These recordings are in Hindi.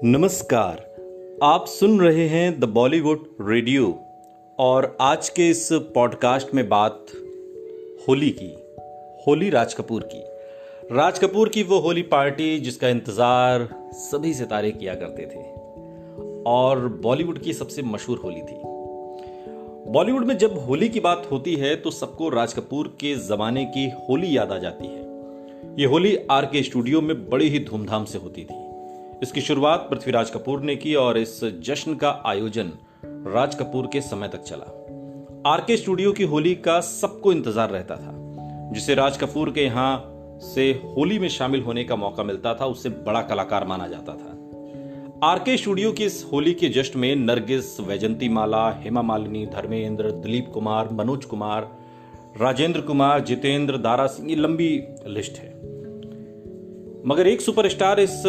नमस्कार। आप सुन रहे हैं द बॉलीवुड रेडियो और आज के इस पॉडकास्ट में बात होली की। होली राज कपूर की वो होली पार्टी जिसका इंतज़ार सभी सितारे किया करते थे और बॉलीवुड की सबसे मशहूर होली थी। बॉलीवुड में जब होली की बात होती है तो सबको राज कपूर के ज़माने की होली याद आ जाती है। ये होली आरके स्टूडियो में बड़ी ही धूमधाम से होती थी। इसकी शुरुआत पृथ्वीराज कपूर ने की और इस जश्न का आयोजन राज कपूर के समय तक चला। आरके स्टूडियो की होली का सबको इंतजार रहता था। जिसे राज कपूर के यहाँ से होली में शामिल होने का मौका मिलता था उसे बड़ा कलाकार माना जाता था। आरके स्टूडियो की इस होली के जश्न में नरगिस, वैजंती माला, हेमा मालिनी, धर्मेंद्र, दिलीप कुमार, मनोज कुमार, राजेंद्र कुमार, जितेंद्र, दारा सिंह, ये लंबी लिस्ट है। मगर एक सुपरस्टार इस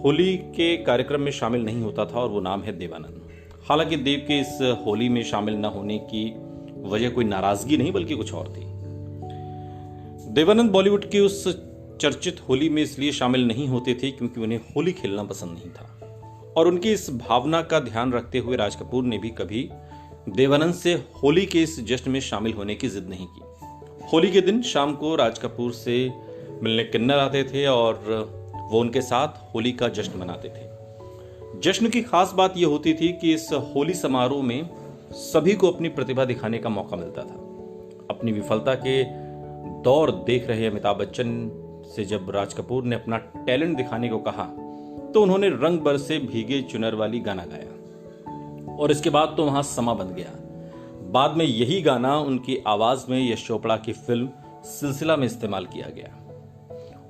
होली के कार्यक्रम में शामिल नहीं होता था और वो नाम है देवानंद। हालांकि देव के इस होली में शामिल न होने की वजह कोई नाराजगी नहीं बल्कि कुछ और थी। देवानंद बॉलीवुड की उस चर्चित होली में इसलिए शामिल नहीं होते थे क्योंकि उन्हें होली खेलना पसंद नहीं था और उनकी इस भावना का ध्यान रखते हुए राज कपूर ने भी कभी देवानंद से होली के इस जश्न में शामिल होने की जिद नहीं की। होली के दिन शाम को राज कपूर से मिलने किन्नर आते थे और वो उनके साथ होली का जश्न मनाते थे। जश्न की खास बात यह होती थी कि इस होली समारोह में सभी को अपनी प्रतिभा दिखाने का मौका मिलता था। अपनी विफलता के दौर देख रहे अमिताभ बच्चन से जब राज कपूर ने अपना टैलेंट दिखाने को कहा तो उन्होंने रंग बरसे भीगे चुनर वाली गाना गाया और इसके बाद तो वहां समा बन गया। बाद में यही गाना उनकी आवाज में यश चोपड़ा की फिल्म सिलसिला में इस्तेमाल किया गया।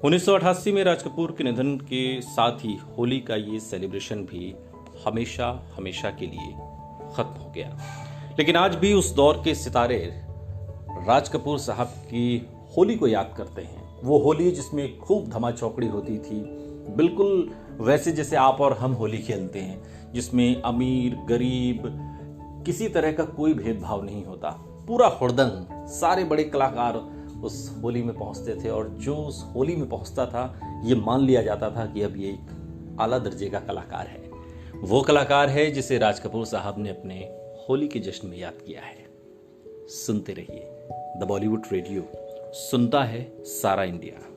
1988 में राज कपूर के निधन के साथ ही होली का ये सेलिब्रेशन भी हमेशा हमेशा के लिए खत्म हो गया। लेकिन आज भी उस दौर के सितारे राज कपूर साहब की होली को याद करते हैं। वो होली जिसमें खूब धमा चौकड़ी होती थी, बिल्कुल वैसे जैसे आप और हम होली खेलते हैं, जिसमें अमीर गरीब किसी तरह का कोई भेदभाव नहीं होता। पूरा हुड़दंग सारे बड़े कलाकार उस होली में पहुंचते थे और जो उस होली में पहुंचता था ये मान लिया जाता था कि अब ये एक आला दर्जे का कलाकार है। वो कलाकार है जिसे राज कपूर साहब ने अपने होली के जश्न में याद किया है। सुनते रहिए द बॉलीवुड रेडियो, सुनता है सारा इंडिया।